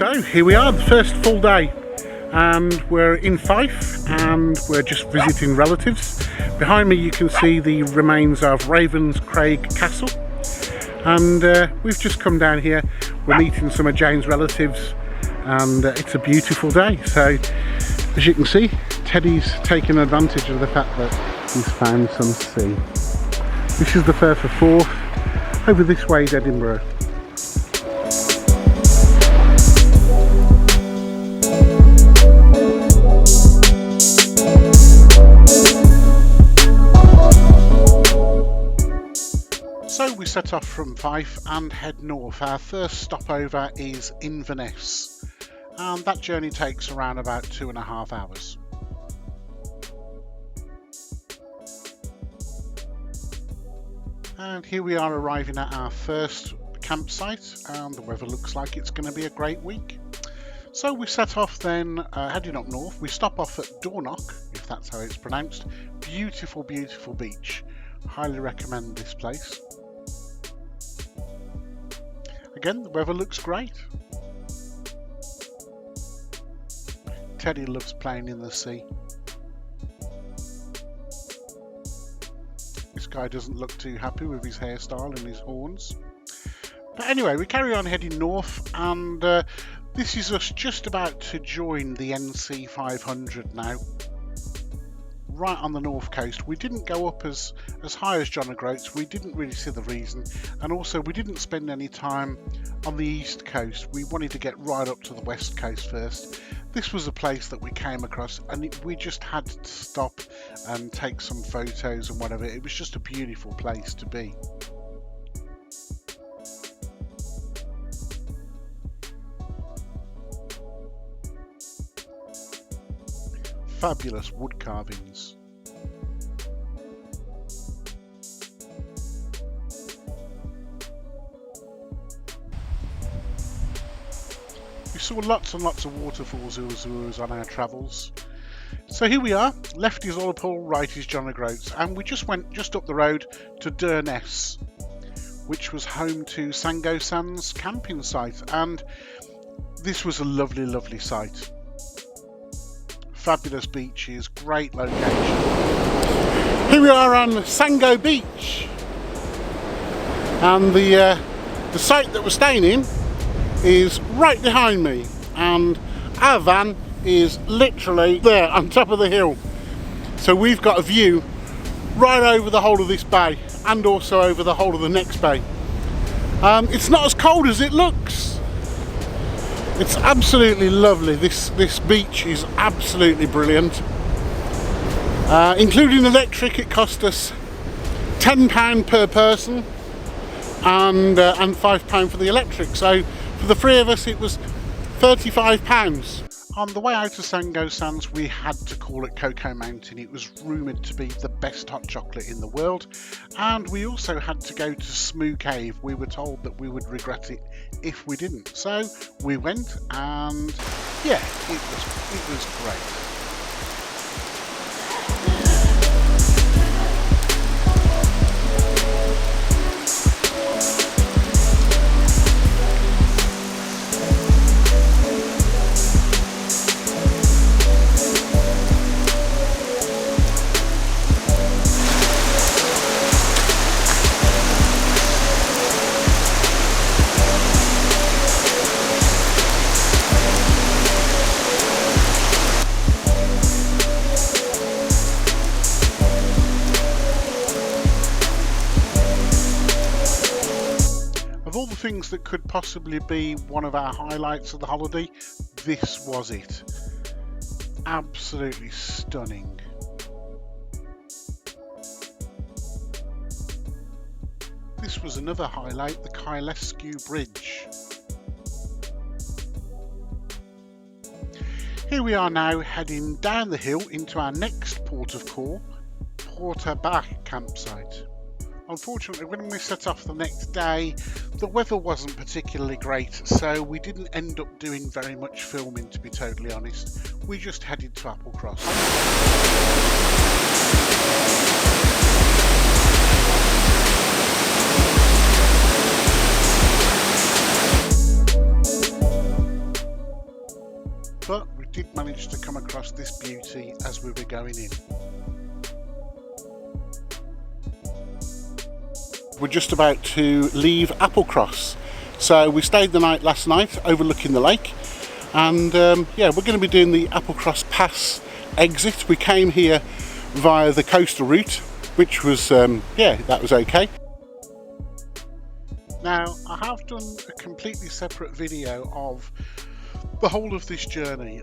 So here we are, the first full day, and we're in Fife and we're just visiting relatives. Behind me you can see the remains of Ravenscraig Castle, and we've just come down here. We're meeting some of Jane's relatives, and it's a beautiful day. So as you can see, Teddy's taking advantage of the fact that he's found some sea. This is the Firth of Forth. Over this way is Edinburgh. So we set off from Fife and head north. Our first stopover is Inverness, and that journey takes around about 2.5 hours. And here we are arriving at our first campsite, and the weather looks like it's going to be a great week. So we set off then, heading up north. We stop off at Dornoch, if that's how it's pronounced. Beautiful, beautiful beach. Highly recommend this place. Again, the weather looks great. Teddy loves playing in the sea. This guy doesn't look too happy with his hairstyle and his horns. But anyway, we carry on heading north, and this is us just about to join the NC500 now. Right on the north coast. We didn't go up as high as John O'Groats. We didn't really see the reason, and also we didn't spend any time on the east coast. We wanted to get right up to the west coast first. This was a place that we came across, and we just had to stop and take some photos and whatever. It was just a beautiful place to be. Fabulous wood carvings. We saw lots and lots of waterfalls as we was on our travels. So here we are, left is Ullapool, right is John O'Groats, and we just went just up the road to Durness, which was home to Sango Sands camping site, and this was a lovely, lovely site. Fabulous beaches, great location. Here we are on Sango Beach, and the site that we're staying in is right behind me, and our van is literally there on top of the hill. So we've got a view right over the whole of this bay, and also over the whole of the next bay. It's not as cold as it looks. It's absolutely lovely. This beach is absolutely brilliant. Including electric, it cost us £10 per person, and £5 for the electric. So for the three of us, it was £35. On the way out of Sango Sands, we had to call at Cocoa Mountain. It was rumoured to be the best hot chocolate in the world, and we also had to go to Smoo Cave. We were told that we would regret it if we didn't. So we went, and yeah, it was great. Of all the things that could possibly be one of our highlights of the holiday, this was it. Absolutely stunning. This was another highlight, the Kylesku Bridge. Here we are now heading down the hill into our next port of call, Portabach campsite. Unfortunately, when we set off the next day, the weather wasn't particularly great, so we didn't end up doing very much filming, to be totally honest. We just headed to APPLECROSS. but we did manage to come across this beauty as we were going in. We're just about to leave APPLECROSS, so we stayed the night last night overlooking the lake, and yeah, we're going to be doing the APPLECROSS Pass exit. We came here via the coastal route, which was yeah, that was okay. Now, I have done a completely separate video of the whole of this journey.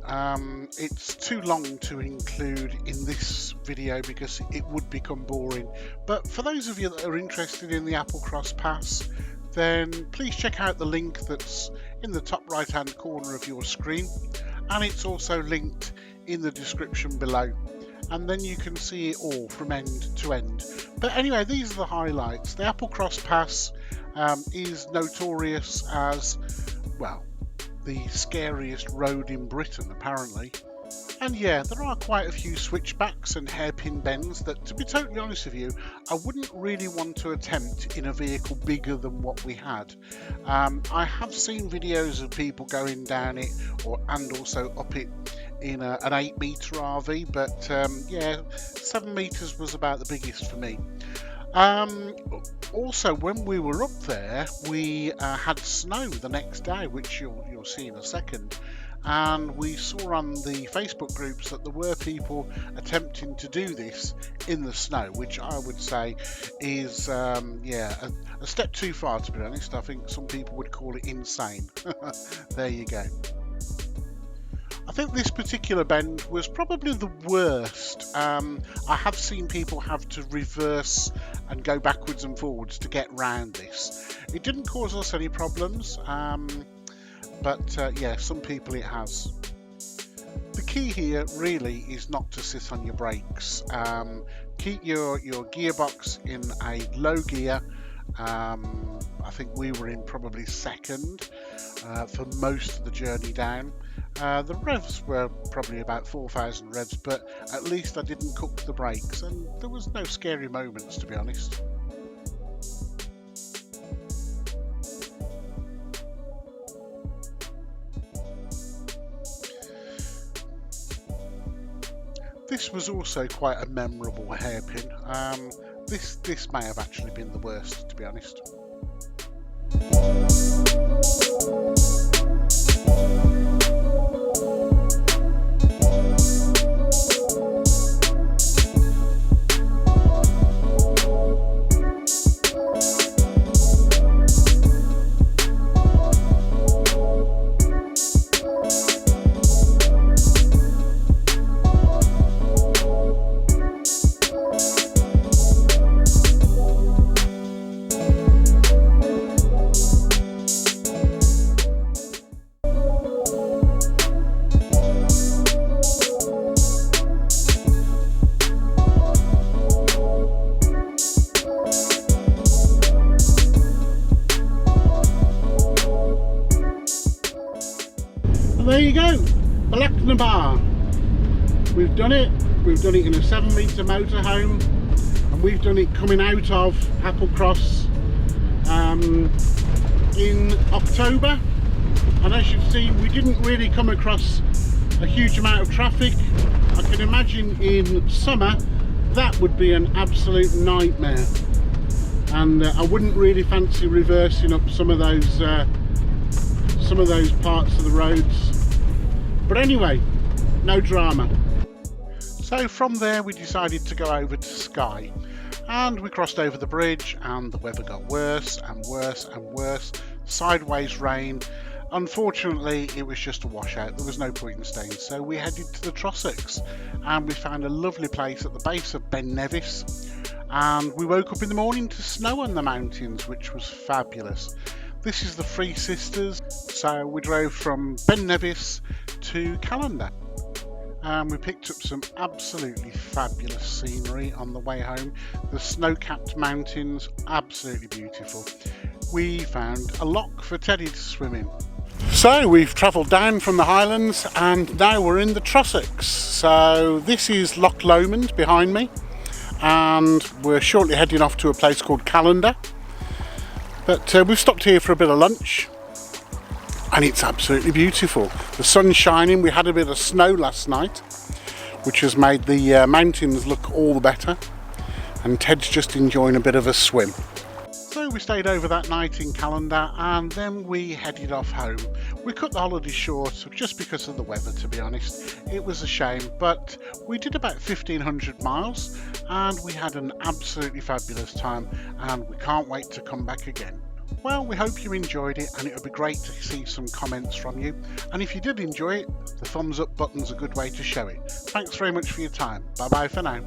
It's too long to include in this video because it would become boring, but for those of you that are interested in the APPLECROSS Pass, then please check out the link that's in the top right hand corner of your screen, and it's also linked in the description below, and then you can see it all from end to end. But anyway, these are the highlights. The APPLECROSS Pass is notorious as, well, the scariest road in Britain apparently, and yeah, there are quite a few switchbacks and hairpin bends that, to be totally honest with you, I wouldn't really want to attempt in a vehicle bigger than what we had. I have seen videos of people going down it and also up it in an 8-metre RV, but yeah, 7 metres was about the biggest for me. Also, when we were up there, we had snow the next day, which you'll see in a second, and we saw on the Facebook groups that there were people attempting to do this in the snow, which I would say is yeah, a step too far, to be honest. I think some people would call it insane. There you go. I think this particular bend was probably the worst. I have seen people have to reverse and go backwards and forwards to get round this. It didn't cause us any problems, but yeah, some people it has. The key here really is not to sit on your brakes. Keep your gearbox in a low gear. I think we were in probably second for most of the journey down. The revs were probably about 4,000 revs, but at least I didn't cook the brakes, and there was no scary moments, to be honest. This was also quite a memorable hairpin. This may have actually been the worst, to be honest. There you go, APPLECROSS. We've done it in a 7-metre motorhome, and we've done it coming out of APPLECROSS in October, and as you've seen, we didn't really come across a huge amount of traffic. I can imagine in summer that would be an absolute nightmare, and I wouldn't really fancy reversing up some of those parts of the roads. But anyway, no drama. So from there we decided to go over to Skye, and we crossed over the bridge, and the weather got worse and worse and worse. Sideways rain. Unfortunately, it was just a washout. There was no point in staying, so we headed to the Trossachs, and we found a lovely place at the base of Ben Nevis, and we woke up in the morning to snow on the mountains, which was fabulous. This is the Three Sisters, so we drove from Ben Nevis to Callander, and we picked up some absolutely fabulous scenery on the way home. The snow-capped mountains, absolutely beautiful. We found a loch for Teddy to swim in. So we've travelled down from the Highlands, and now we're in the Trossachs. So this is Loch Lomond behind me, and we're shortly heading off to a place called Callander. But we've stopped here for a bit of lunch, and it's absolutely beautiful. The sun's shining. We had a bit of snow last night, which has made the mountains look all the better, and Ted's just enjoying a bit of a swim. So we stayed over that night in Callendar, and then we headed off home. We cut the holiday short just because of the weather, to be honest. It was a shame, but we did about 1,500 miles and we had an absolutely fabulous time, and we can't wait to come back again. Well, we hope you enjoyed it, and it would be great to see some comments from you. And if you did enjoy it, the thumbs up button's a good way to show it. Thanks very much for your time. Bye bye for now.